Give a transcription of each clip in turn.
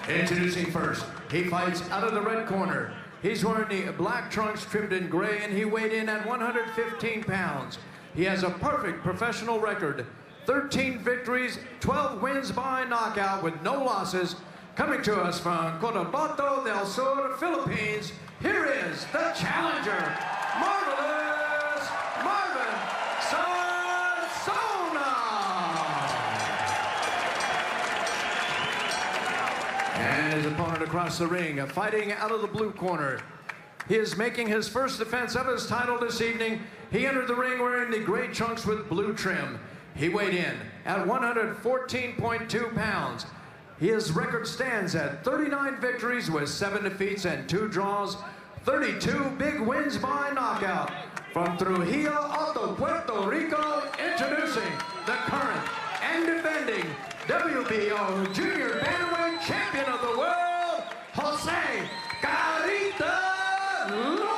Introducing first, he fights out of the red corner. He's wearing the black trunks trimmed in gray, and he weighed in at 115 pounds. He has a perfect professional record. 13 victories, 12 wins by knockout with no losses. Coming to us from Cotabato del Sur, Philippines, here is the challenger, Marvelous Marvin Sonsona. And his opponent across the ring, fighting out of the blue corner. He is making his first defense of his title this evening. He entered the ring wearing the gray trunks with blue trim. He weighed in at 114.2 pounds. His record stands at 39 victories with 7 defeats and 2 draws, 32 big wins by knockout. From Trujillo Alto, Puerto Rico, introducing the current and defending WBO Junior Bantamweight Champion of the World, Jose Carita Lopez.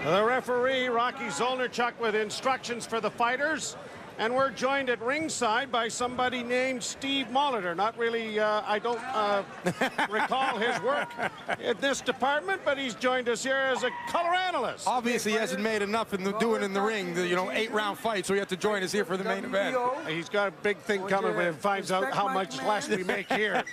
The referee, Rocky Zolnarchuk, with instructions for the fighters. And we're joined at ringside by somebody named Steve Molitor. Not really, I don't recall his work in this department, but he's joined us here as a color analyst. Obviously, he hasn't made enough doing in the ring, the 8-round fight, so he had to join us here for the main event. He's got a big thing coming when he finds out how much less we make here.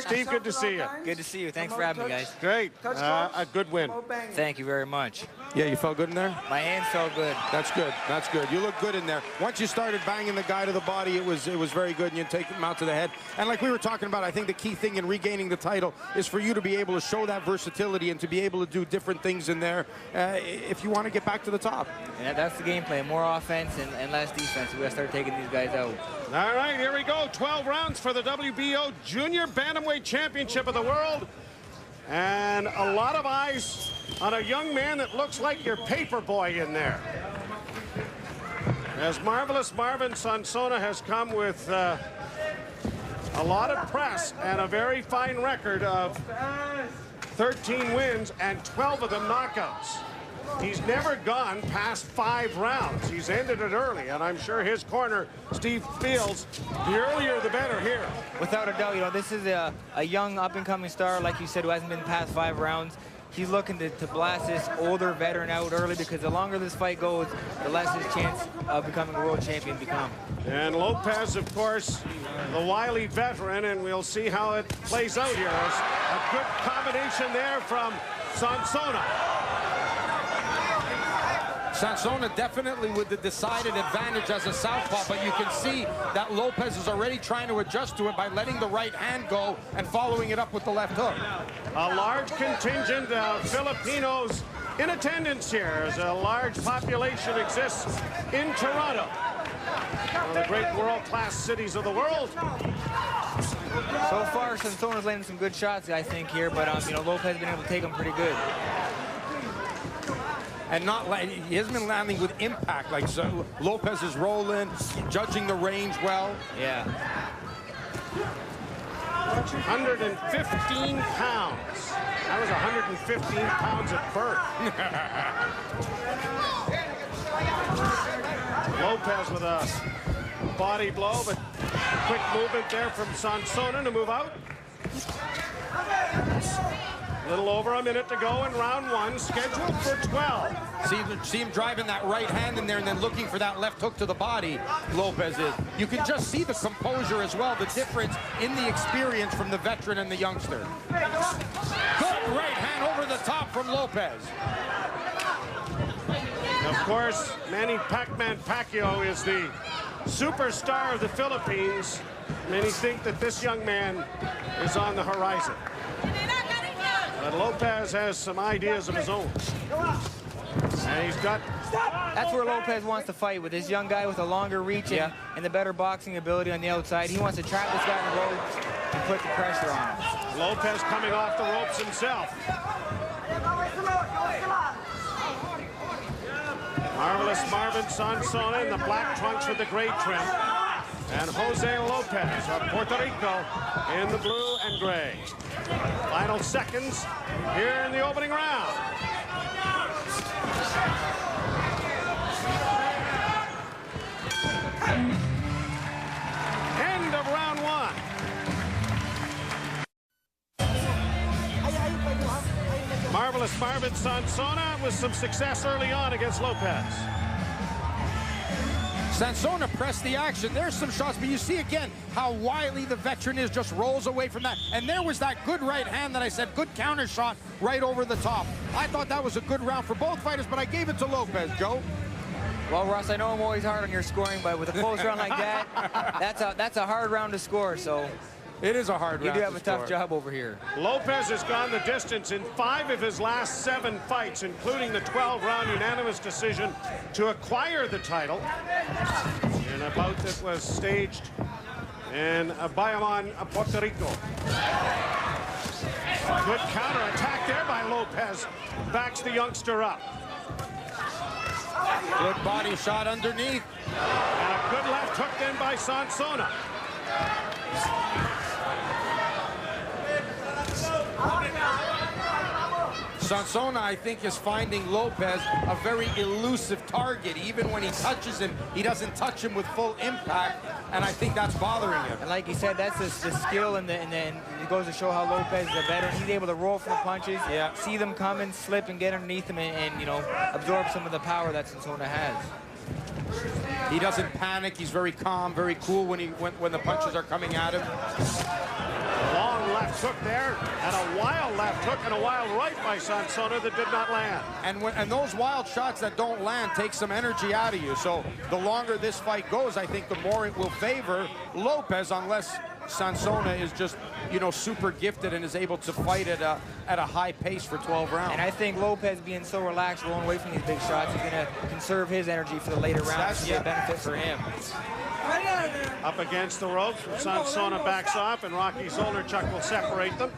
Steve, good to see you. Good to see you. Thanks for having me, guys. Great. A good win. Thank you very much. Yeah, you felt good in there? My hands felt good. That's good. That's good. You look good in there. Once you started banging the guy to the body, it was very good, and you take him out to the head. And like we were talking about, I think the key thing in regaining the title is for you to be able to show that versatility and to be able to do different things in there if you want to get back to the top. And that's the game plan. More offense and less defense. We got to start taking these guys out. All right, here we go. 12 rounds for the WBO Junior Bantamweight Championship of the World. And a lot of eyes on a young man that looks like your paper boy in there. As Marvelous Marvin Sonsona has come with a lot of press and a very fine record of 13 wins and 12 of them knockouts. He's never gone past 5 rounds. He's ended it early, and I'm sure his corner, Steve, feels the earlier the better here. Without a doubt, this is a young up-and-coming star, like you said, who hasn't been past 5 rounds. He's looking to blast this older veteran out early, because the longer this fight goes, the less his chance of becoming a world champion become. And Lopez, of course, the wily veteran, and we'll see how it plays out here. A good combination there from Sonsona. Sonsona definitely with the decided advantage as a southpaw, but you can see that Lopez is already trying to adjust to it by letting the right hand go and following it up with the left hook. A large contingent of Filipinos in attendance here, as a large population exists in Toronto, one of the great world-class cities of the world. So far, Sonsona's landing some good shots, I think, here, but Lopez has been able to take them pretty good. And he hasn't been landing with impact. Like Lopez is rolling, judging the range well. Yeah. 115 pounds. That was 115 pounds at birth. Lopez with a body blow, but quick movement there from Sonsona to move out. A little over a minute to go in round 1, scheduled for 12. See him driving that right hand in there and then looking for that left hook to the body, Lopez is. You can just see the composure as well, the difference in the experience from the veteran and the youngster. Good right hand over the top from Lopez. Of course, Manny Pac-Man Pacquiao is the superstar of the Philippines. Many think that this young man is on the horizon. But Lopez has some ideas of his own. And he's got... That's where Lopez wants to fight, with this young guy with a longer reach and the better boxing ability on the outside. He wants to trap this guy in the ropes and put the pressure on him. Lopez coming off the ropes himself. Marvelous Marvin Sonsona in the black trunks with the gray trim. And Jose Lopez of Puerto Rico in the blue and gray. Final seconds here in the opening round. End of round one. Marvelous Marvin Sonsona with some success early on against Lopez. Sonsona pressed the action. There's some shots, but you see again how wily the veteran is, just rolls away from that. And there was that good right hand that I said, good counter shot right over the top. I thought that was a good round for both fighters, but I gave it to Lopez, Joe. Well, Russ, I know I'm always hard on your scoring, but with a close round like that, that's a hard round to score, so it is a hard round. You do have a tough job over here. Lopez has gone the distance in 5 of his last 7 fights, including the 12-round unanimous decision to acquire the title in a bout that was staged in Bayamon, Puerto Rico. Good counter-attack there by Lopez. Backs the youngster up. Good body shot underneath. And a good left hook then by Sonsona. Sonsona, I think, is finding Lopez a very elusive target. Even when he touches him, he doesn't touch him with full impact, and I think that's bothering him. And like you said, that's the skill, and then it goes to show how Lopez is a veteran. He's able to roll for the punches, see them coming, slip, and get underneath them, and you know, absorb some of the power that Sonsona has. He doesn't panic. He's very calm, very cool when the punches are coming at him. Long left hook there, and a wild left hook and a wild right by Sonsona that did not land. And those wild shots that don't land take some energy out of you. So the longer this fight goes, I think the more it will favor Lopez, unless Sonsona is just, you know, super gifted and is able to fight at a high pace for 12 rounds. And I think Lopez being so relaxed, rolling away from these big shots, is going to conserve his energy for the later rounds. That's a benefit for him. Up against the ropes, Sonsona backs off, and Rocky Zolnarchuk will separate them.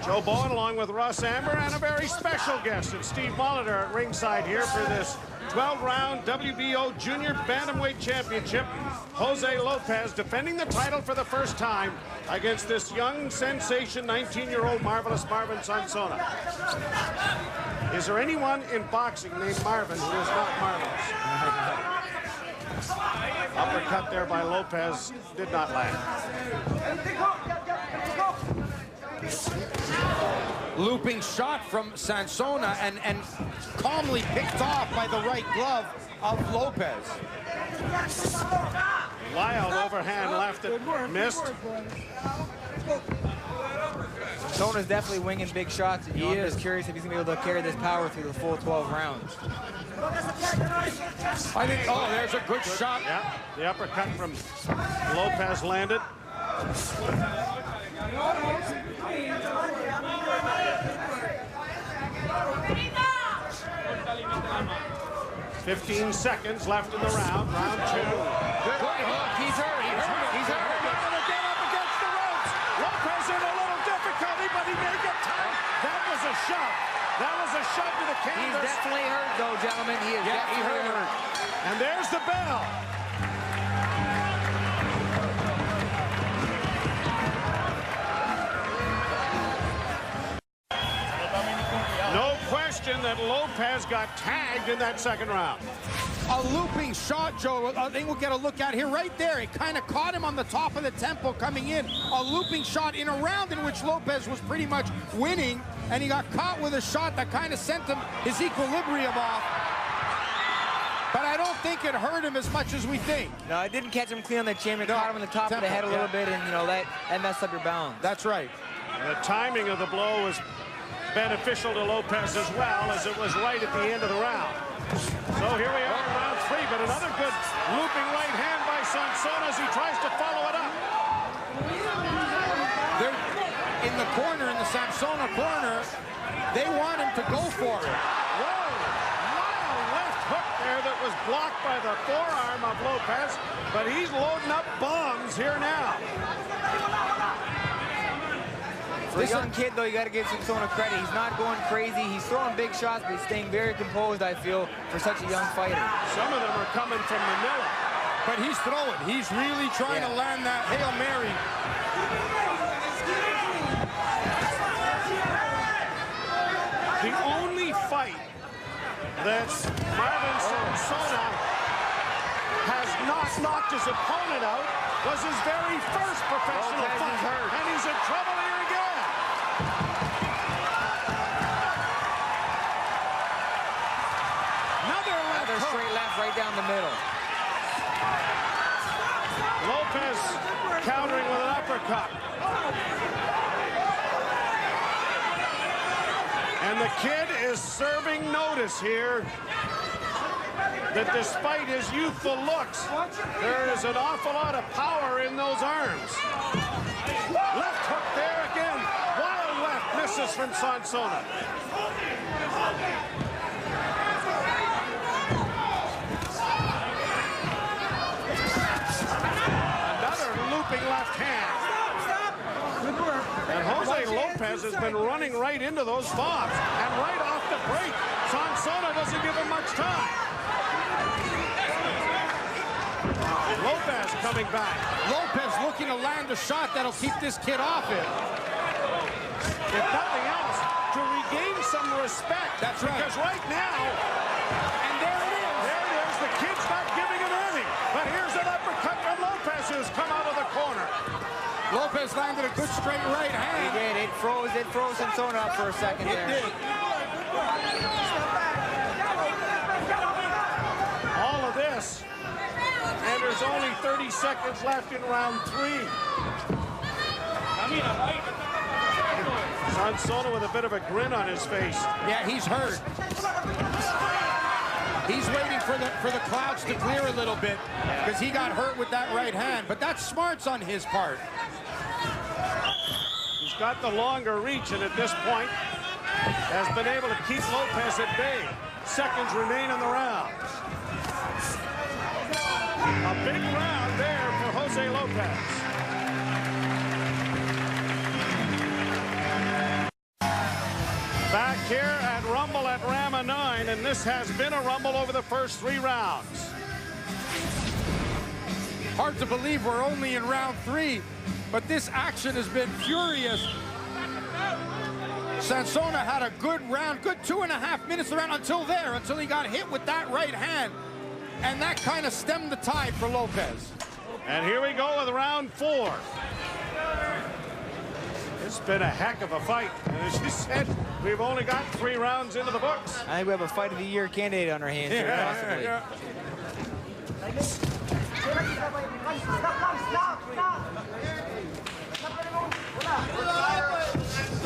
Joe Bowen along with Russ Amber and a very special guest, and Steve Molitor at ringside here for this 12-round WBO Junior Bantamweight Championship. Jose Lopez defending the title for the first time against this young sensation, 19-year-old Marvelous Marvin Sonsona. Is there anyone in boxing named Marvin who is not marvelous? Uppercut there by Lopez did not land. Looping shot from Sonsona and calmly picked off by the right glove of Lopez. Wild overhand left that missed. Sonsona's definitely winging big shots. And I'm just curious if he's going to be able to carry this power through the full 12 rounds. I think, oh, there's a good shot. Yeah, the uppercut from Lopez landed. 15 seconds left in the round. Round 2. Good hook. He's hurt. He's hurt. They're going to get up against the ropes. Lopez in a little difficulty, but he may get time. That was a shove. That was a shove to the canvas. He's definitely hurt, though, gentlemen. He is definitely hurt. And there's the bell. No question that Lopez got tagged in that second round. A looping shot, Joe, I think we'll get a look at here right there. It kind of caught him on the top of the tempo coming in. A looping shot in a round in which Lopez was pretty much winning, and he got caught with a shot that kind of sent him his equilibrium off. But I don't think it hurt him as much as we think. No, it didn't catch him clean on the chin. It caught him on the top of the head a little bit, and, you know, that messed up your balance. That's right. The timing of the blow was beneficial to Lopez as well, as it was right at the end of the round. So here we are in round 3, but another good looping right hand by Sonsona as he tries to follow it up. They're in the corner, in the Sonsona corner. They want him to go for it. Whoa! Wild left hook there that was blocked by the forearm of Lopez, but he's loading up bombs here now. For a young kid, though, you got to give Sonsona credit. He's not going crazy. He's throwing big shots, but he's staying very composed, I feel, for such a young fighter. Some of them are coming from Manila. but he's throwing. He's really trying to land that Hail Mary. The only fight that Marvin Sonsona has not knocked his opponent out was his very first professional fight. And he's in trouble here again. Another straight left right down the middle. Lopez countering with an uppercut. And the kid is serving notice here that despite his youthful looks, there is an awful lot of power in those arms. Left hook there again. Wild left misses from Sonsona. Another looping left hand. And Jose Lopez has been running right into those fobs. And right off the break, Sonsona doesn't give him much time. Lopez coming back. Lopez looking to land a shot that'll keep this kid off it. If nothing else, to regain some respect. That's right. Because right now, and there it is. There it is. The kid's not giving him any. But here's an uppercut from Lopez who's come out of the corner. Lopez landed a good straight right hand. He did. It froze Sonsona up for a second there. It did. All of this. And there's only 30 seconds left in round 3. Sonsona with a bit of a grin on his face. Yeah, he's hurt. He's waiting for the clouds to clear a little bit because he got hurt with that right hand. But that's smarts on his part. He's got the longer reach, and at this point has been able to keep Lopez at bay. Seconds remain in the round. A big round there for Jose Lopez. Back here at Rumble at Rama 9, and this has been a Rumble over the first 3 rounds. Hard to believe we're only in round 3, but this action has been furious. Sonsona had a good round, good 2.5 minutes around until he got hit with that right hand. And that kind of stemmed the tide for Lopez. And here we go with round 4. It's been a heck of a fight. And as you said, we've only got 3 rounds into the books. I think we have a Fight of the Year candidate on our hands here, possibly.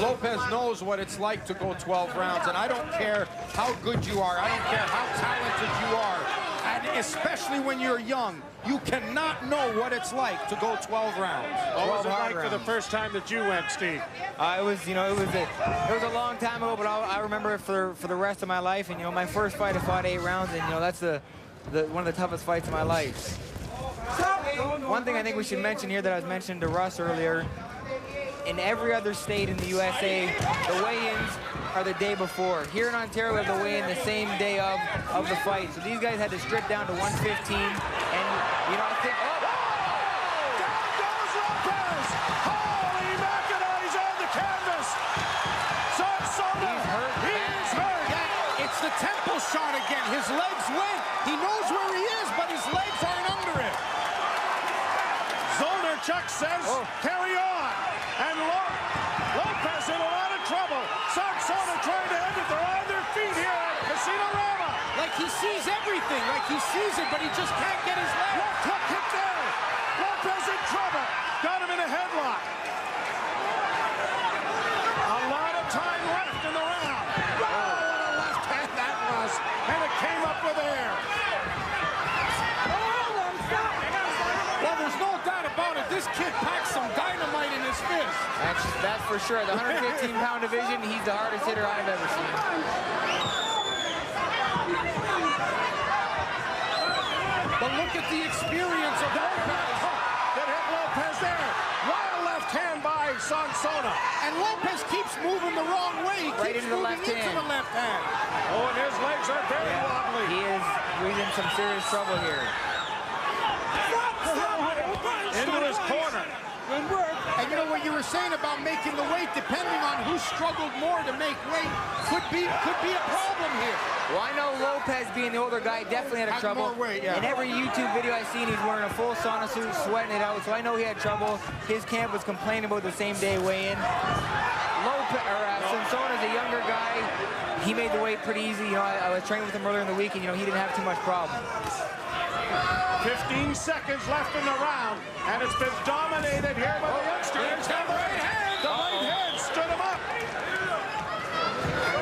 Lopez knows what it's like to go 12 rounds, and I don't care how good you are. I don't care how talented you are. And especially when you're young, you cannot know what it's like to go 12 rounds. What was it like for the first time that you went, Steve? It was a long time ago, but I remember it for the rest of my life. And my first fight, I fought 8 rounds, and that's one of the toughest fights of my life. One thing I think we should mention here that I was mentioning to Russ earlier. In every other state in the USA, the weigh-ins are the day before. Here in Ontario, we have the weigh-in the same day of the fight. So these guys had to strip down to 115, and I think. Down goes Lopez! Holy mackerel, he's on the canvas! Sonsona! He's hurt. He's hurt! Yeah, it's the temple shot again. His legs went. He knows where he is, but his legs aren't under it. Chuck says, carry on. And Lopez in a lot of trouble. Sonsona trying to end it. They're on their feet here at Casino Rama. Like he sees everything. Like he sees it, but he just can't get his leg. Left hook hit there. Lopez in trouble. Got him in a headlock. A lot of time left in the round. Oh, what a left hand that was. And it came up with air. Well, there's no doubt about it. This kid packs some dynamite in his fist. That's for sure. The 115-pound division, he's the hardest hitter I've ever seen. But look at the experience of Lopez. That hit Lopez there. Wild left hand by Sonsona. And Lopez keeps moving the wrong way. He Right keeps into the moving left into hand. the left hand. Oh, and his legs are very wobbly. He's in some serious trouble here. what you were saying about making the weight, depending on who struggled more to make weight, could be a problem here. Well, I know Lopez, being the older guy, definitely had trouble. More weight, yeah. In every YouTube video I've seen, he's wearing a full sauna suit, sweating it out, so I know he had trouble. His camp was complaining about the same day weigh-in. Sonsona's a younger guy. He made the weight pretty easy. You know, I was training with him earlier in the week, and, you know, he didn't have too much problem. 15 seconds left in the round, and it's been dominated here by the youngster. Here's the right hand. The right hand stood him up.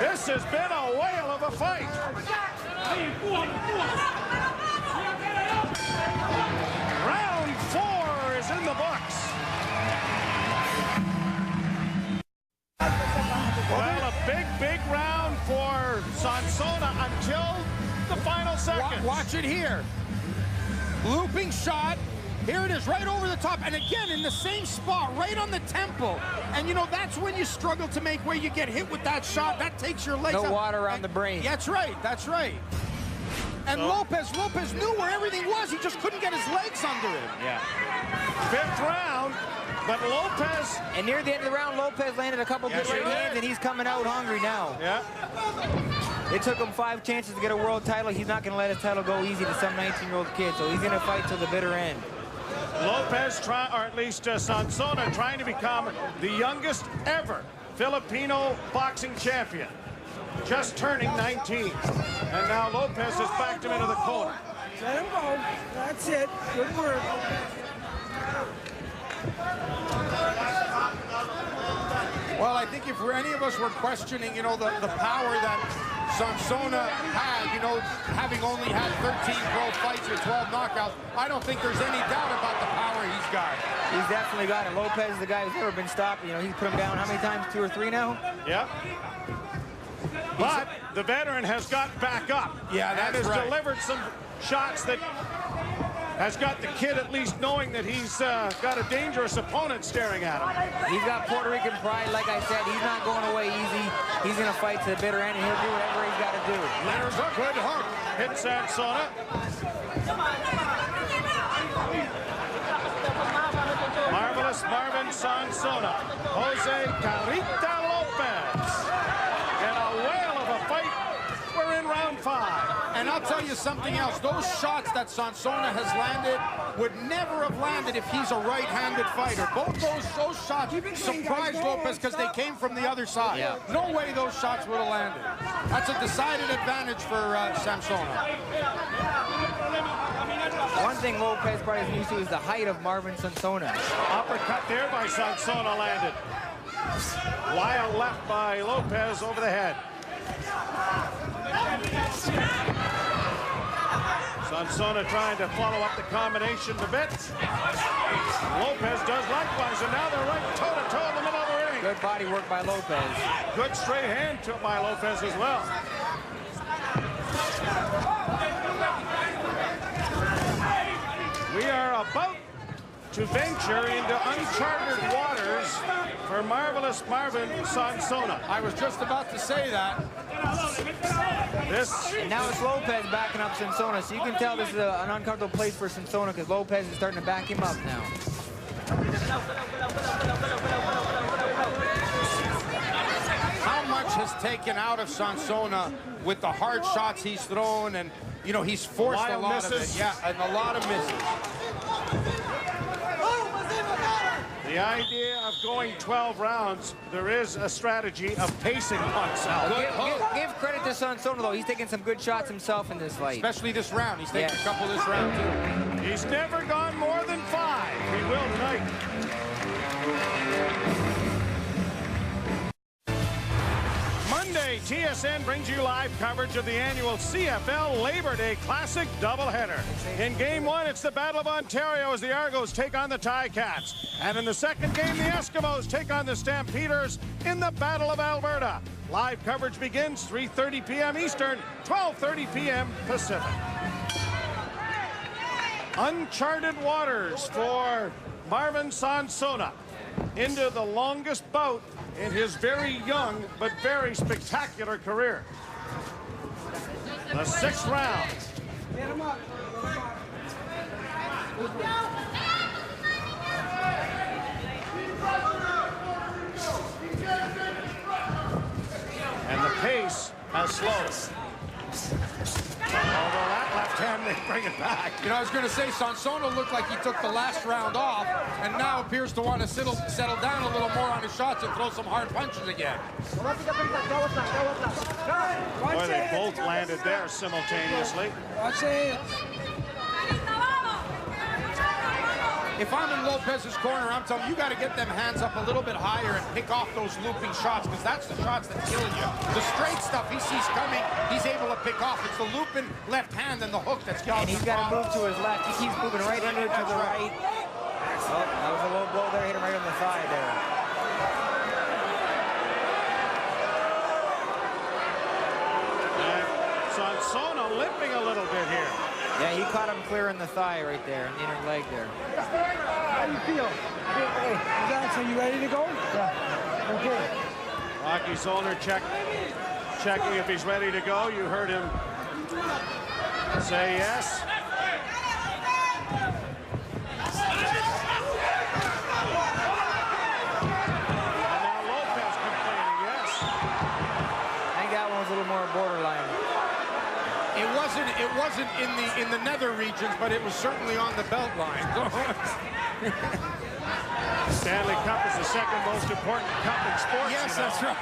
This has been a whale of a fight. Round 4 is in the books. Well, a big round for Sonsona until the final seconds. Watch it here. Looping shot. Here it is, right over the top. And again, in the same spot, right on the temple. And, you know, that's when you struggle to make weight. You get hit with that shot. That takes your legs No out. water around the brain. That's right. That's right. And Lopez knew where everything was. He just couldn't get his legs under him. Yeah. 5th round, but Lopez... And near the end of the round, Lopez landed a couple good right hands, and he's coming out hungry now. Yeah. It took him 5 chances to get a world title. He's not going to let his title go easy to some 19-year-old kid, so he's going to fight till the bitter end. Lopez, or at least Sonsona, trying to become the youngest ever Filipino boxing champion. Just turning 19. And now Lopez has backed him into the corner. Let him go. That's it. Good work. Well, I think if any of us were questioning, you know, the power that Sonsona had, you know, having only had 13 pro fights with 12 knockouts, I don't think there's any doubt about the power he's got. He's definitely got it. Lopez is the guy who's never been stopped. You know, he's put him down how many times? 2 or 3 now? Yep. But the veteran has got back up. Yeah, that's and has right. delivered some shots that has got the kid at least knowing that he's got a dangerous opponent staring at him. He's got Puerto Rican pride, like I said. He's not going away easy. He's going to fight to the bitter end, and he'll do whatever he's got to do. There's a good hook. Hit Sonsona. Marvelous Marvin Sonsona. Jose Carita Lopez. And a whale of a fight. We're in round 5. And I'll tell you something else. Those shots that Sonsona has landed would never have landed if he's a right-handed fighter. Both those shots surprised Lopez because they came from the other side. Yeah. No way those shots would have landed. That's a decided advantage for Sonsona. One thing Lopez probably is used to is the height of Marvin Sonsona. Uppercut there by Sonsona landed. Wild left by Lopez over the head. Sonsona trying to follow up the combination a bit. Lopez does likewise, and now they're right toe-to-toe in the middle of the ring. Good body work by Lopez. Good straight hand by Lopez as well. We are about to venture into uncharted waters for marvelous Marvin Sonsona. I was just about to say that. And now it's Lopez backing up Sonsona, so you can tell this is an uncomfortable place for Sonsona because Lopez is starting to back him up now. How much has taken out of Sonsona with the hard shots he's thrown, and, you know, he's forced a lot of it. Yeah, and a lot of misses. The idea of going 12 rounds, there is a strategy of pacing oneself. Give credit to Sonsona, though. He's taking some good shots himself in this fight. Especially this round. He's taking a couple this round, too. He's never gone more than 5. He will tonight. Monday, TSN brings you live coverage of the annual CFL Labor Day Classic doubleheader. In Game 1, it's the Battle of Ontario as the Argos take on the Ticats. And in the second game, the Eskimos take on the Stampeders in the Battle of Alberta. Live coverage begins 3:30 p.m. Eastern, 12:30 p.m. Pacific. Uncharted waters for Marvin Sonsona into the longest bout in his very young but very spectacular career. The 6th round. Get him up. Get him up. has slowed. Although that left hand may bring it back. You know, I was going to say, Sonsona looked like he took the last round off and now appears to want to settle down a little more on his shots and throw some hard punches again. Boy, they both landed there simultaneously. Watch it. If I'm in Lopez's corner, I'm telling you, you got to get them hands up a little bit higher and pick off those looping shots, because that's the shots that kill you. The straight stuff he sees coming, he's able to pick off. It's the looping left hand and the hook that's killing him. And he's got to move to his left. He keeps moving right under to the right. Oh, that was a low blow there. Hit him right on the thigh there. And Sonsona limping a little bit here. Yeah, he caught him clear in the thigh right there, in the inner leg there. How you feel? Okay. Are you ready to go? Yeah. Okay. Rocky Zollner checking if he's ready to go. You heard him say yes. And now Lopez complaining, yes. I think that one was a little more borderline. It wasn't in the nether regions, but it was certainly on the belt line. Stanley Cup is the second most important cup in sports. Yes, that's right.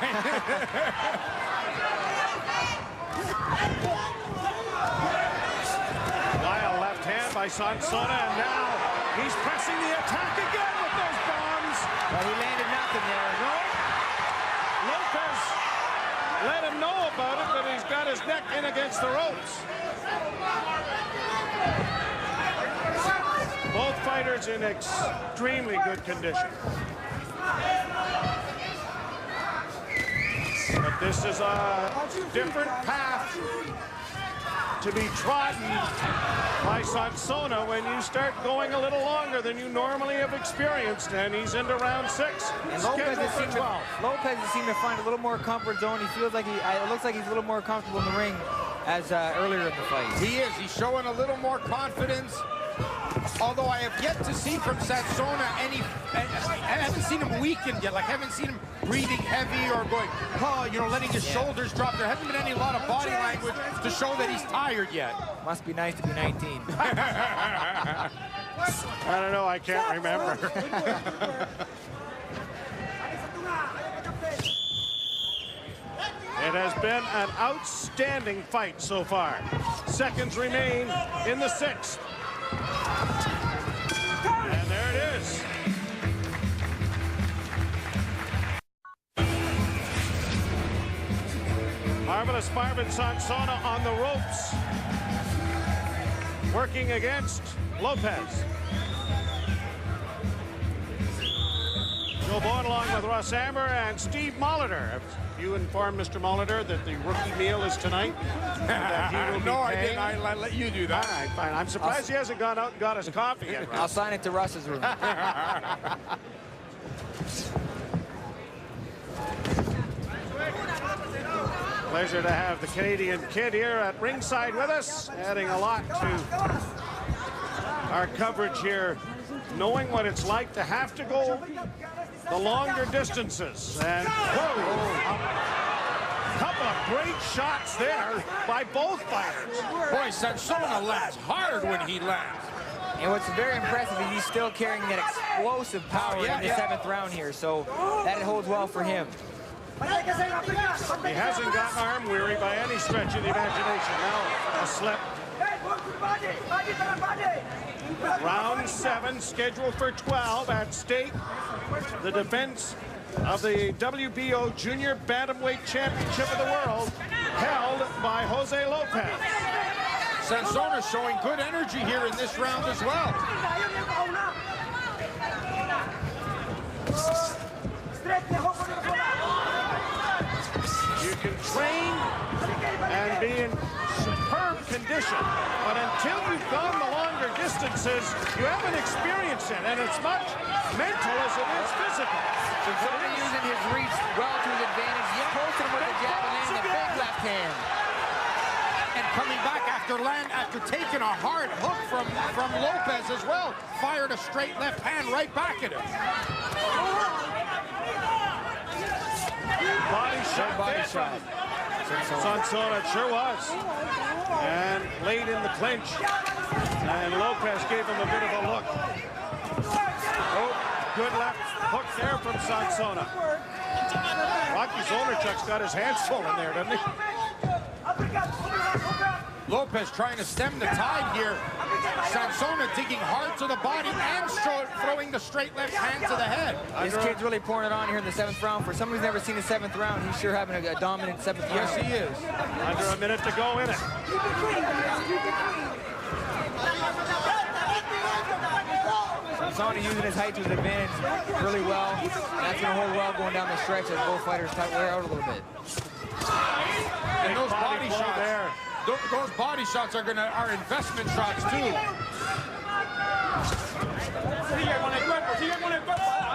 Wild left hand by Sonsona, and now he's pressing the attack again with those bombs. Well, he landed nothing there. No. Lopez let him know about it, but he's got his neck in against the ropes. Both fighters in extremely good condition. But this is a different path to be trodden by Sonsona when you start going a little longer than you normally have experienced, and he's into round 6. And Lopez has seemed to find a little more comfort zone. He feels like it looks like he's a little more comfortable in the ring as earlier in the fight. He is. He's showing a little more confidence. Although I have yet to see from Sonsona I haven't seen him weakened yet. Like, I haven't seen him breathing heavy or going, oh, you know, letting his shoulders drop. There hasn't been any lot of body language to show that he's tired yet. Must be nice to be 19. I don't know, I can't remember. It has been an outstanding fight so far. Seconds remain in the 6th. And there it is. Marvelous Marvin Sonsona on the ropes, working against Lopez. Joe Bowen along with Russ Amber and Steve Molitor. Have you informed Mr. Molitor that the rookie meal is tonight? No, I didn't. I let you do that. All right, fine. I'm surprised he hasn't gone out and got his coffee yet. I'll sign it to Russ's room. Pleasure to have the Canadian Kid here at ringside with us, adding a lot to our coverage here, knowing what it's like to have to go the longer distances. And a couple of great shots there by both fighters. Boy, Sonsona lands hard when he lands. And what's very impressive is he's still carrying that explosive power in the 7th round here, so that holds well for him. He hasn't gotten arm weary by any stretch of the imagination. Now a slip. Round 7, scheduled for 12. At stake, the defense of the WBO Junior Bantamweight Championship of the World, held by Jose Lopez. Sonsona showing good energy here in this round as well. You can train and be in superb condition, but until you've gone the longer distances, you haven't experienced it, and it's much mental as it is physical. Sonsona using his reach well to his advantage. He posted him with the jab and landing a big left hand. And coming back after taking a hard hook from Lopez as well, fired a straight left hand right back at him. Body shot. Body shot. Sonsona, it sure was. And late in the clinch. And Lopez gave him a bit of a look. Oh, good left hook there from Sonsona. Rocky Zolarchuk's got his hands full in there, doesn't he? Lopez trying to stem the tide here. Sonsona digging hard to the body and throwing the straight left hand to the head. This kid's really pouring it on here in the 7th round. For someone who's never seen the 7th round, he's sure having a dominant 7th round. Yes, he is. Under a minute to go in it. Sonsona using his height to his advantage really well. And that's going to hold well going down the stretch as both fighters wear out a little bit. And those body shots there. Those body shots are investment shots too.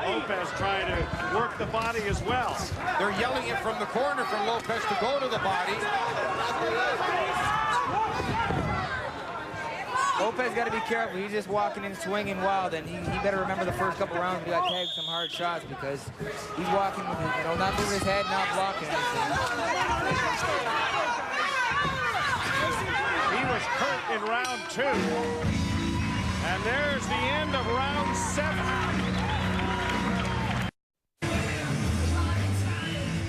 Lopez trying to work the body as well. They're yelling it from the corner for Lopez to go to the body. Lopez got to be careful. He's just walking in, swinging wild, and he better remember the first couple rounds he got tagged some hard shots because he's walking with his, not moving his head, not blocking anything. He was hurt in round 2. And there's the end of round 7.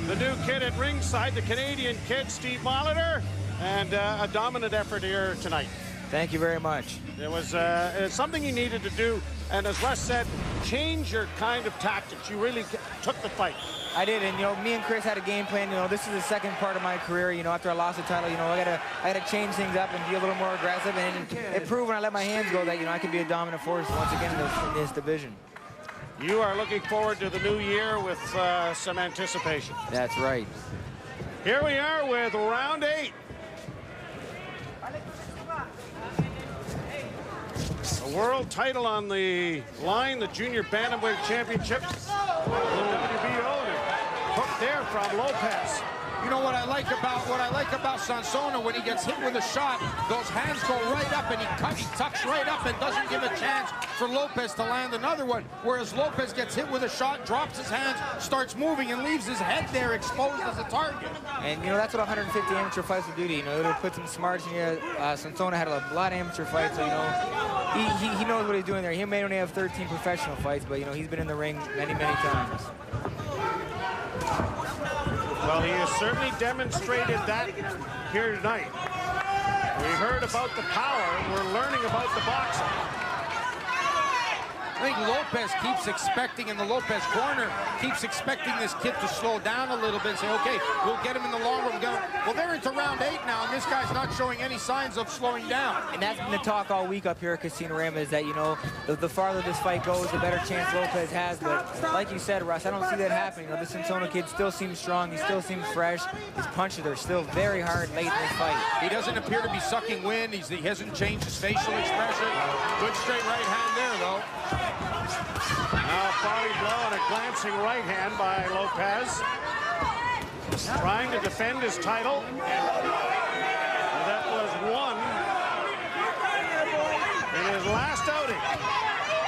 The new kid at ringside, the Canadian kid, Steve Molitor, and a dominant effort here tonight. Thank you very much. It was something you needed to do, and as Russ said, change your kind of tactics. You really took the fight. I did, and me and Chris had a game plan. This is the second part of my career. After I lost the title, I gotta change things up and be a little more aggressive. And it proved when I let my hands go that I could be a dominant force once again in this division. You are looking forward to the new year with some anticipation. That's right. Here we are with round 8. A world title on the line, the Junior Bantamweight Championship. WBO. Hook there from Lopez. You know what I like about Sonsona, when he gets hit with a shot, those hands go right up and he tucks right up and doesn't give a chance for Lopez to land another one. Whereas Lopez gets hit with a shot, drops his hands, starts moving, and leaves his head there exposed as a target. And that's what 150 amateur fights will do to you. It'll put some smarts in you. Sonsona had a lot of amateur fights, so he knows what he's doing there. He may only have 13 professional fights, but he's been in the ring many times. Well, he has certainly demonstrated that here tonight. We heard about the power. We're learning about the boxing. I think Lopez keeps expecting, in the Lopez corner, keeps expecting this kid to slow down a little bit and say, okay, we'll get him in the long run. Well, they're into round 8 now, and this guy's not showing any signs of slowing down. And that's been the talk all week up here at Casino Rama, is that, the farther this fight goes, the better chance Lopez has. But like you said, Russ, I don't see that happening. This Sonsona kid still seems strong. He still seems fresh. His punches are still very hard late in this fight. He doesn't appear to be sucking wind. He hasn't changed his facial expression. Good straight right hand there, though. Now a body blow and a glancing right hand by Lopez. Trying to defend his title. That was won in his last outing.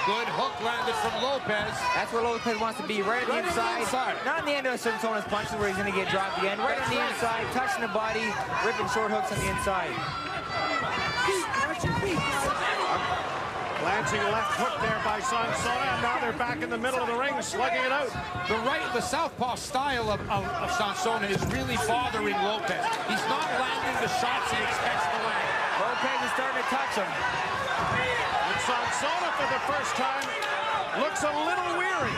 Good hook landed from Lopez. That's where Lopez wants to be, right on the inside. Not on the end of Sonsona's punches where he's going to get dropped again. Right on the inside, touching the body, ripping short hooks on the inside. Glancing left hook there by Sonsona, and now they're back in the middle of the ring, slugging it out. The southpaw style of Sonsona is really bothering Lopez. He's not landing the shots he expects to land. Lopez is starting to touch him. And Sonsona, for the first time, looks a little weary.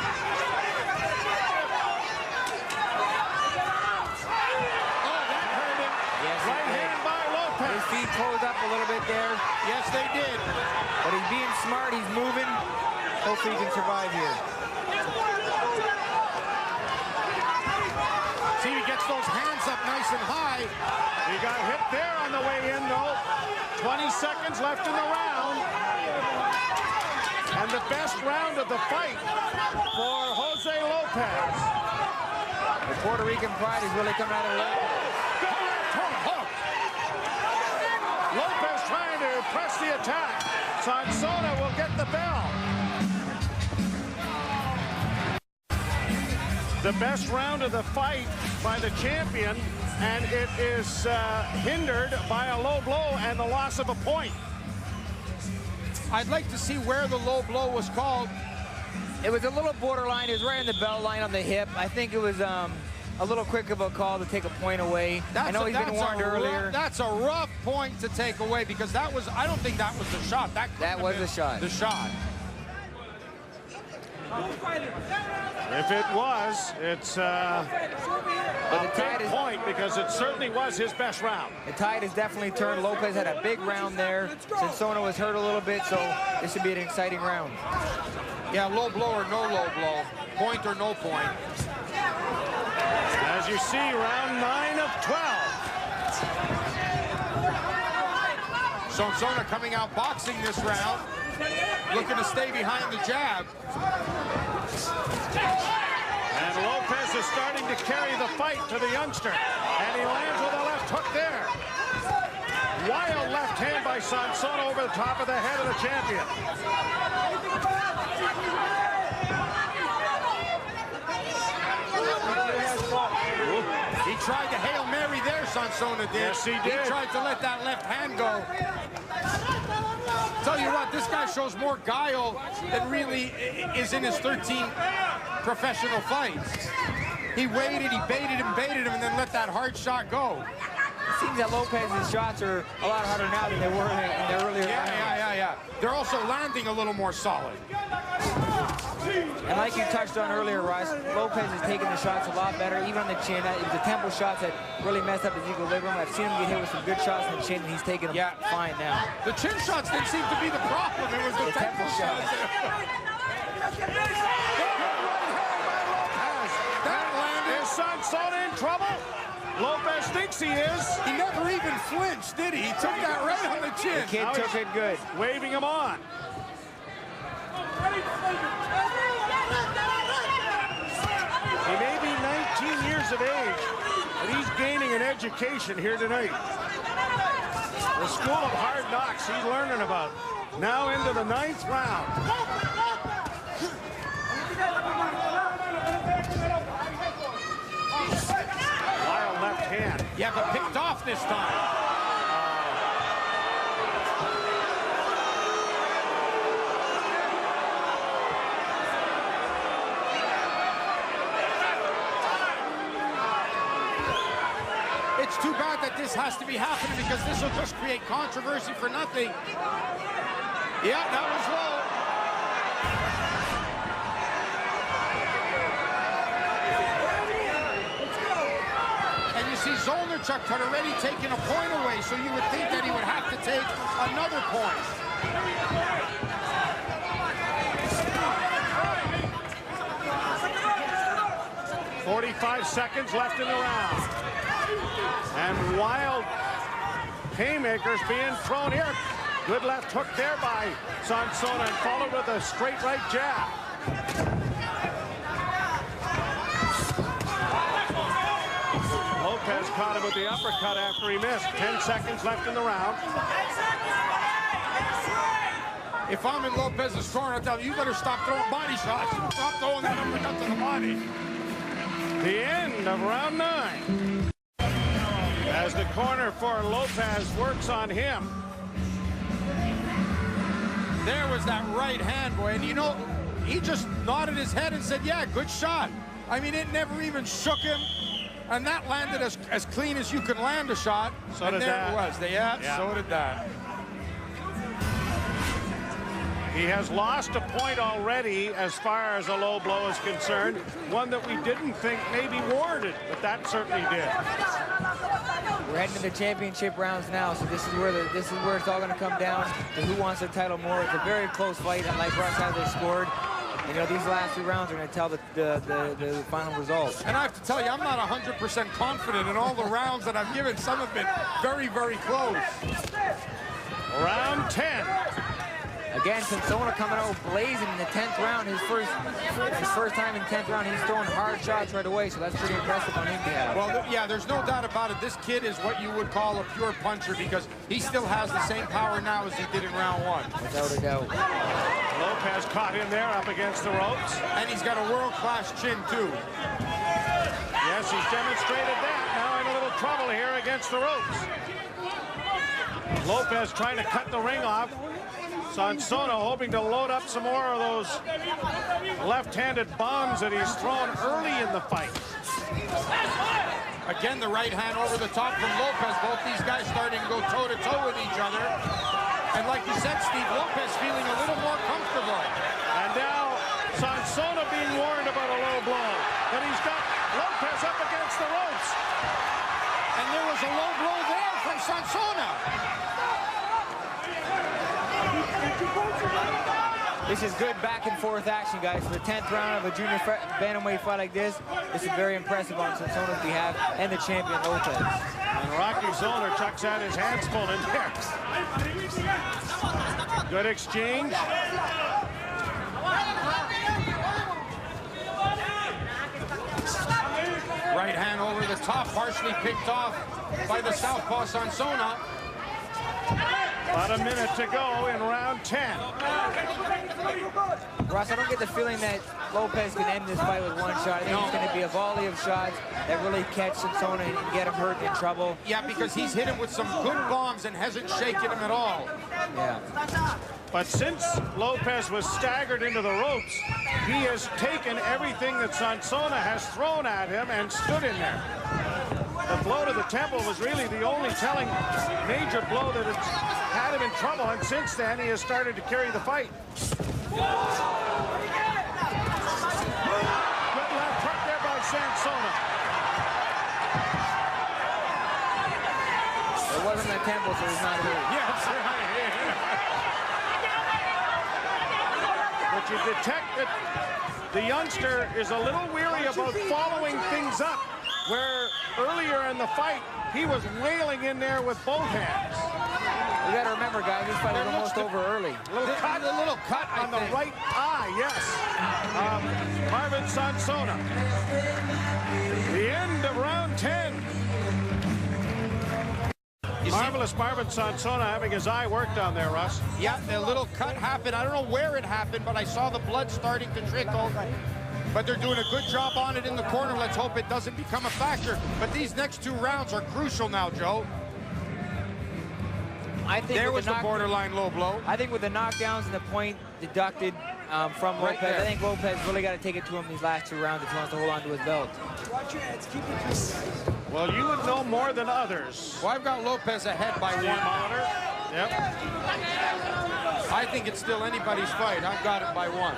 Oh, that hurt him. Yes, right hand by Lopez. His feet closed up a little bit there. Yes, they did. But he's being smart, he's moving. Hopefully he can survive here. See, he gets those hands up nice and high. He got hit there on the way in, though. 20 seconds left in the round. And the best round of the fight for Jose Lopez. The Puerto Rican pride is really coming out of Lopez. Lopez trying to press the attack. Sonsona will get the bell. The best round of the fight by the champion and it is hindered by a low blow and the loss of a point. I'd like to see where the low blow was called. It was a little borderline. It was right in the belt line on the hip. I think it was a little quick of a call to take a point away. I know he's been warned earlier. That's a rough point to take away because that was, I don't think that was the shot. That was the shot. The shot. If it was, it's a big point because it certainly was his best round. The tide has definitely turned. Lopez had a big round there. Sonsona was hurt a little bit, so this should be an exciting round. Yeah, low blow or no low blow. Point or no point. As you see, round 9 of 12. Sonsona coming out boxing this round, looking to stay behind the jab. And Lopez is starting to carry the fight to the youngster. And he lands with a left hook there. Wild left hand by Sonsona over the top of the head of the champion. He tried to Hail Mary there, Sonsona did. Yes, he did. He tried to let that left hand go. Tell you what, this guy shows more guile than really is in his 13 professional fights. He waited, he baited him, and then let that hard shot go. It seems that Lopez's shots are a lot harder now than they were in their earlier rounds. Yeah. They're also landing a little more solid. And like you touched on earlier, Ross, Lopez is taking the shots a lot better, even on the chin. It was the tempo shots that really messed up his equilibrium. I've seen him get hit with some good shots on the chin, and he's taking them fine now. The chin shots didn't seem to be the problem. It was the tempo shots. That landed. Is Sonsona in trouble? Lopez thinks he is. He never even flinched, did he? He took that right on the chin. The kid took it good. Waving him on. He may be 19 years of age, but he's gaining an education here tonight. The school of hard knocks he's learning about. Now into the 9th round. Wild left hand. Yeah, but picked off this time. It's too bad that this has to be happening because this will just create controversy for nothing. Yeah, that was low. And you see Zolnarchuk had already taken a point away, so you would think that he would have to take another point. 45 seconds left in the round. And wild haymakers being thrown here. Good left hook there by Sonsona and followed with a straight right jab. Lopez caught him with the uppercut after he missed. 10 seconds left in the round. If I'm in Lopez's corner, I tell you, you better stop throwing body shots. Stop throwing that uppercut to the body. The end of round 9. As the corner for Lopez works on him. There was that right hand, boy. And you know, he just nodded his head and said, yeah, good shot. I mean, it never even shook him. And that landed as clean as you can land a shot. So and did there that. it was. Yeah, so did that. He has lost a point already as far as a low blow is concerned. One that we didn't think may be warranted, but that certainly did. We're heading to the championship rounds now, so this is where it's all going to come down to who wants the title more. It's a very close fight, and like Russ has, they scored. And, you know, these last 3 rounds are going to tell the final result. And I have to tell you, I'm not 100% confident in all the rounds that I've given. Some have been very, very close. Round 10. Again, Sonsona coming out blazing in the 10th round. His first time in 10th round, he's throwing hard shots right away, so that's pretty impressive on him. Well, yeah, there's no doubt about it. This kid is what you would call a pure puncher because he still has the same power now as he did in round 1. Without a doubt. Lopez caught him there up against the ropes. And he's got a world-class chin, too. Yes, he's demonstrated that. Now in a little trouble here against the ropes. Lopez trying to cut the ring off. Sonsona hoping to load up some more of those left-handed bombs that he's thrown early in the fight. Again, the right hand over the top from Lopez. Both these guys starting to go toe-to-toe with each other. And like you said, Steve, Lopez feeling a little more comfortable. And now Sonsona being warned about a low blow. But he's got Lopez up against the ropes. And there was a low blow there from Sonsona. This is good back and forth action, guys. For the 10th round of a junior bantamweight fight like this is very impressive on Sonsona's behalf and the champion Lopez. And Rocky Zoner chucks out his hands full in there. Good exchange. Right hand over the top, partially picked off by the southpaw Sonsona. About a minute to go in round 10. Ross, I don't get the feeling that Lopez can end this fight with one shot. I think it's going to be a volley of shots that really catch Sonsona and get him hurt in trouble. Yeah, because he's hit him with some good bombs and hasn't shaken him at all. Yeah. But since Lopez was staggered into the ropes, he has taken everything that Sonsona has thrown at him and stood in there. The blow to the temple was really the only telling major blow that has had him in trouble, and since then he has started to carry the fight. Good left hook there by Sonsona. It wasn't the temple, so he's not hurt. Yes, right here. But you detect that the youngster is a little weary about following things up, where earlier in the fight, he was wailing in there with both hands. You got to remember, guys, this fight is almost over early. A little cut on the right eye, yes. Marvin Sonsona. The end of round 10. Marvelous Marvin Sonsona having his eye worked on there, Russ. Yeah, the little cut happened. I don't know where it happened, but I saw the blood starting to trickle. But they're doing a good job on it in the corner. Let's hope it doesn't become a factor. But these next two rounds are crucial now, Joe. I think there was the borderline low blow. I think with the knockdowns and the point deducted from Lopez, there. I think Lopez really got to take it to him these last two rounds if he wants to hold on to his belt. Watch your heads. Keep it clean. Well, you would know more than others. Well, I've got Lopez ahead by Steve one. Molitor. Yep. I think it's still anybody's fight. I've got it by one.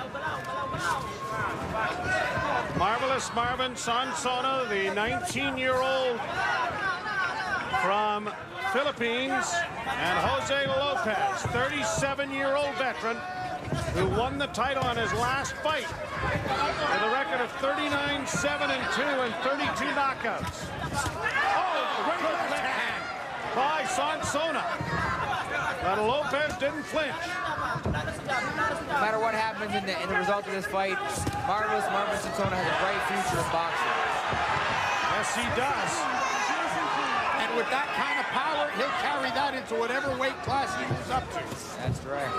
Marvelous Marvin Sonsona, the 19-year-old from Philippines, and Jose Lopez, 37-year-old veteran who won the title on his last fight with a record of 39-7-2 and 32 knockouts. Oh, great left hand by Sonsona. But Lopez didn't flinch. No matter what happens in the result of this fight, Marvin Sonsona has a bright future in boxing. Yes, he does. And with that kind of power, he'll carry that into whatever weight class he moves up to. That's right.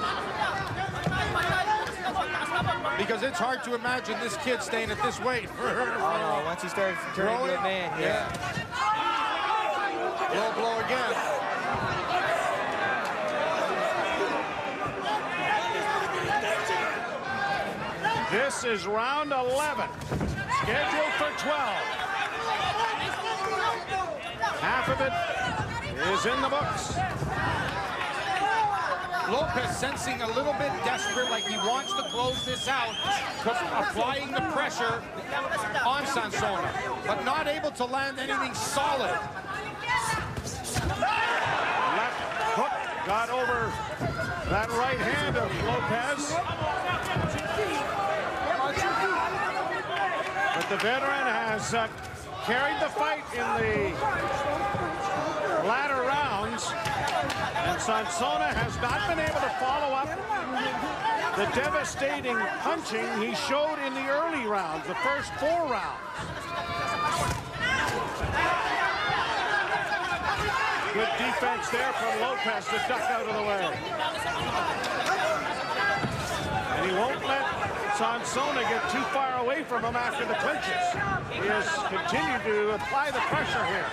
Because it's hard to imagine this kid staying at this weight. Oh, once he starts turning into a man, yeah. Low blow again. This is round 11, scheduled for 12. Half of it is in the books. Lopez sensing a little bit desperate, like he wants to close this out, applying the pressure on Sonsona, but not able to land anything solid. Left hook got over that right hand of Lopez. But the veteran has carried the fight in the latter rounds, and Sonsona has not been able to follow up the devastating punching he showed in the early rounds, the first 4 rounds. Good defense there from Lopez to duck out of the way. And he won't let Sonsona get too far away from him after the clinches. He has continued to apply the pressure here.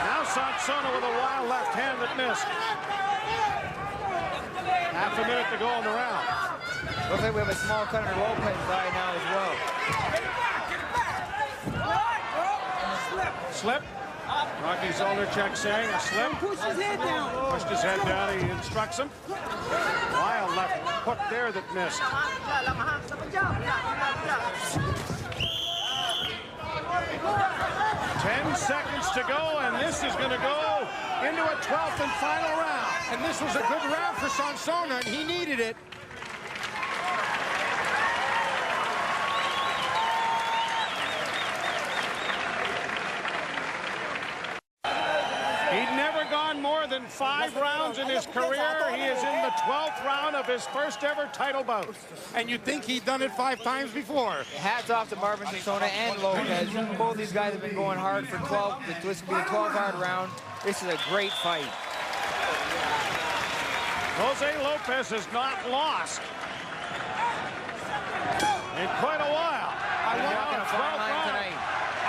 Now Sonsona with a wild left hand that missed. Half a minute to go in the round. Looks like we have a small cut on Lopez's eye now as well. Slip. Rocky Zolderchek saying a slip. Push his head down. Pushed his head down. He instructs him. Wild left hook there that missed. 10 seconds to go, and this is going to go into a 12th and final round. And this was a good round for Sonsona, and he needed it. He'd never gone more than 5 rounds in his career. He is in the 12th round of his first ever title bout. And you'd think he'd done it 5 times before. Hats off to Marvin Sonsona and Lopez. Both these guys have been going hard for 12. This will be the 12th hard round. This is a great fight. Jose Lopez has not lost in quite a while.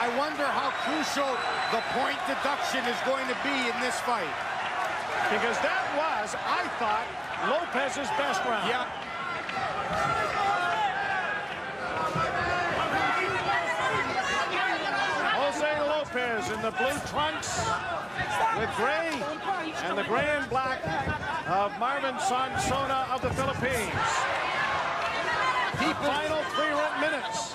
I wonder how crucial the point deduction is going to be in this fight. Because that was, I thought, Lopez's best round. Yeah. Jose Lopez in the blue trunks with gray and the gray and black of Marvin Sonsona of the Philippines. The final 3 minutes.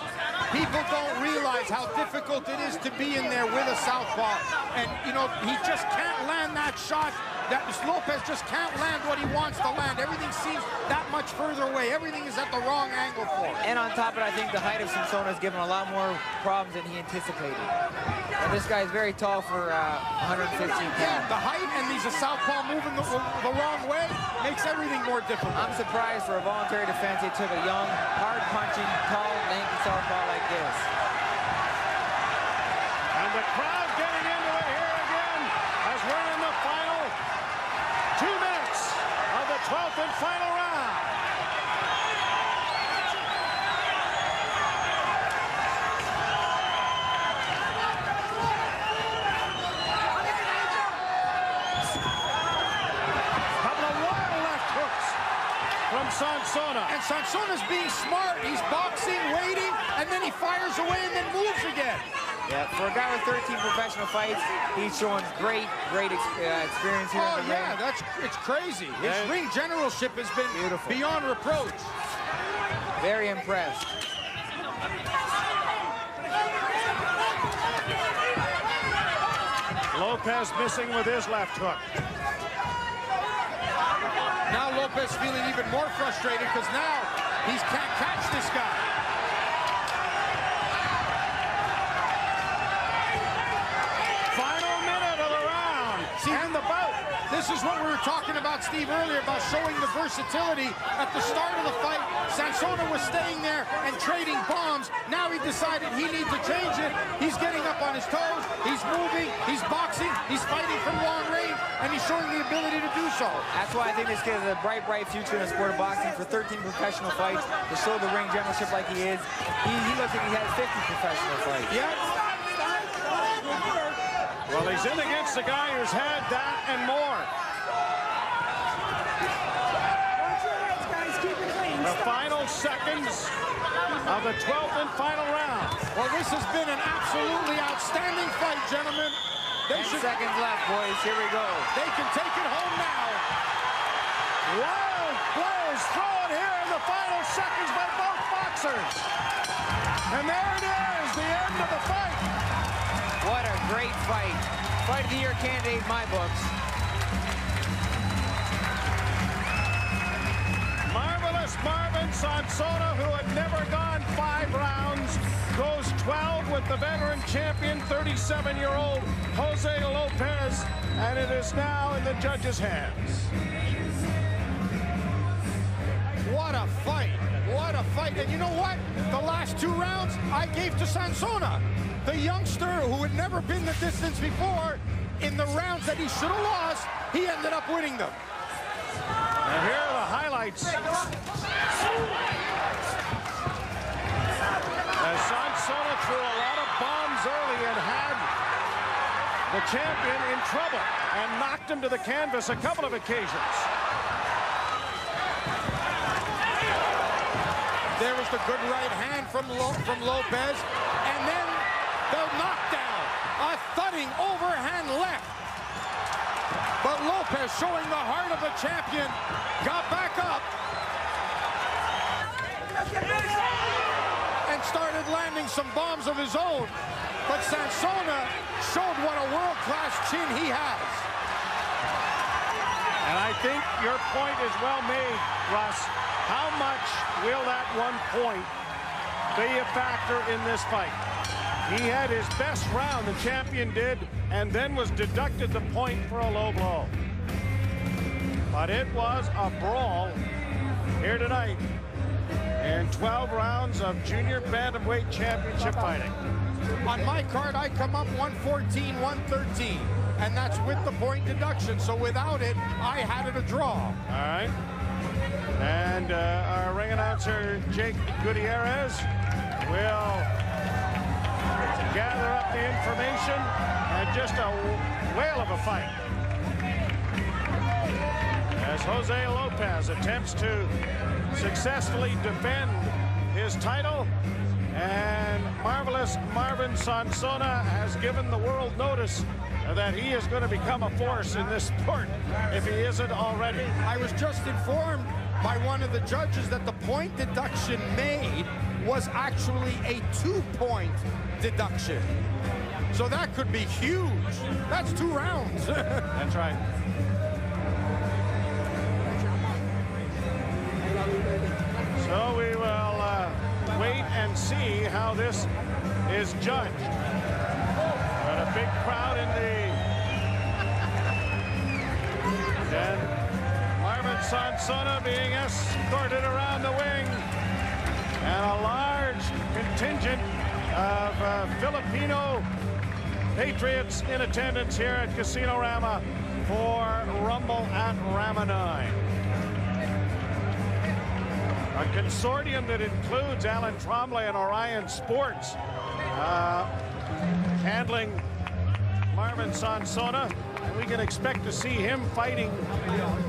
People don't realize how difficult it is to be in there with a southpaw. And, you know, he just can't land that shot. Lopez just can't land what he wants to land. Everything seems that much further away. Everything is at the wrong angle for him. And on top of it, I think the height of Sonsona has given a lot more problems than he anticipated. And this guy is very tall for 115 pounds. Yeah, the height, and he's a southpaw moving the wrong way, makes everything more difficult. I'm surprised for a voluntary defense they took a young, hard-punching, tall, lanky southpaw like this. And the crowd getting into it here again as we're in the final 2 minutes of the 12th and final round. Couple of wild left hooks from Sonsona. And Sonsona's being smart. He's boxing, waiting, and then he fires away and then moves again. Yeah, for a guy with 13 professional fights, he's showing great experience here in the ring. It's crazy. His ring generalship has been beyond reproach. Very impressed. Lopez missing with his left hook. Now Lopez feeling even more frustrated because now he can't catch this guy. And the bout. This is what we were talking about, Steve, earlier, about showing the versatility. At the start of the fight, Sonsona was staying there and trading bombs. Now he decided he needs to change it. He's getting up on his toes. He's moving. He's boxing. He's fighting from long range. And he's showing the ability to do so. That's why I think this kid has a bright future in the sport of boxing. For 13 professional fights, to show the ring generalship like he is, he looks like he has 50 professional fights. Yeah. Well, he's in against a guy who's had that and more. The final seconds of the 12th and final round. Well, this has been an absolutely outstanding fight, gentlemen. 10 seconds left, boys. Here we go. They can take it home now. Wild blows thrown here in the final seconds by both boxers. And there it is, the end of the fight. What a great fight. Fight of the year candidate in my books. Marvelous Marvin Sonsona, who had never gone 5 rounds, goes 12 with the veteran champion, 37-year-old Jose Lopez, and it is now in the judges' hands. What a fight. What a fight. And you know what? The last 2 rounds I gave to Sonsona. The youngster who had never been the distance before, in the rounds that he should have lost, he ended up winning them. And here are the highlights As Sonsona threw a lot of bombs early and had the champion in trouble and knocked him to the canvas a couple of occasions. There was the good right hand from Lopez, and then the knockdown, a thudding overhand left. But Lopez, showing the heart of a champion, got back up and started landing some bombs of his own. But Sonsona showed what a world-class chin he has. And I think your point is well made, Russ. How much will that 1 point be a factor in this fight? He had his best round, the champion did, and then was deducted the point for a low blow. But it was a brawl here tonight in 12 rounds of junior bantamweight championship fighting. On my card, I come up 114, 113, and that's with the point deduction. So without it, I had it a draw. All right. And our ring announcer, Jake Gutierrez, will gather up the information, and just a whale of a fight as Jose Lopez attempts to successfully defend his title, and marvelous Marvin Sonsona has given the world notice that he is going to become a force in this sport if he isn't already. I was just informed by one of the judges that the point deduction made was actually a 2-point deduction. So that could be huge. That's 2 rounds. That's right. So we will wait and see how this is judged. But a big crowd in the... And Marvin Sonsona being escorted around the wing. And a large contingent of Filipino patriots in attendance here at Casino Rama for Rumble at Rama 9. A consortium that includes Alan Trombley and Orion Sports handling Marvin Sonsona, and we can expect to see him fighting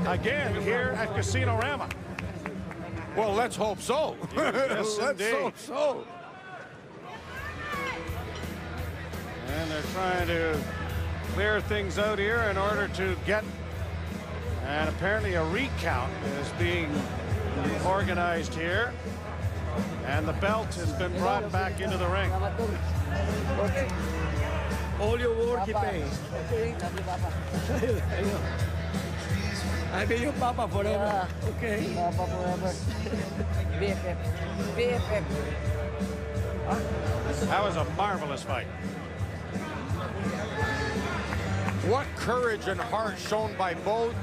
again here at Casino Rama. Well, let's hope so. Yes, let's indeed. hope so. And they're trying to clear things out here in order to get, and apparently a recount is being organized here, and the belt has been brought back into the ring. All your work he pays. I be your papa forever. Okay. Papa forever. BFF. BFF. That was a marvelous fight. What courage and heart shown by both.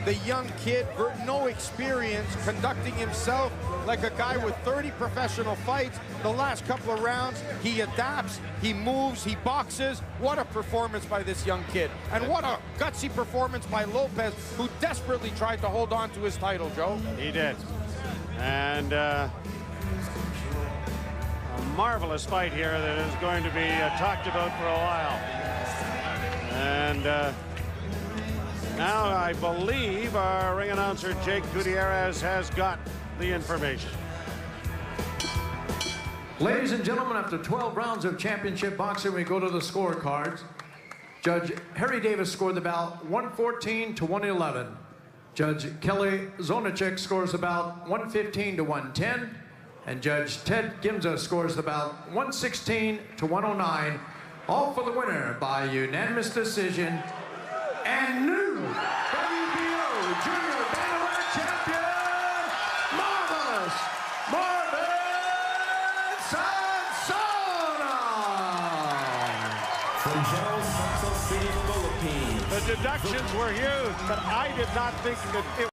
The young kid, no experience, conducting himself like a guy with 30 professional fights. The last couple of rounds, he adapts, he moves, he boxes. What a performance by this young kid. And what a gutsy performance by Lopez, who desperately tried to hold on to his title, Joe. He did. And a marvelous fight here that is going to be talked about for a while. And now I believe our ring announcer, Jake Gutierrez, has got the information. Ladies and gentlemen, after 12 rounds of championship boxing, we go to the scorecards. Judge Harry Davis scored the bout 114 to 111. Judge Kelly Zonachek scores the bout 115 to 110. And Judge Ted Gimza scores the bout 116 to 109. All for the winner by unanimous decision. And new WBO Junior Bantamweight Champion, marvelous Marvin Sonsona. From General Santos City, Philippines. The deductions were huge, but I did not think that it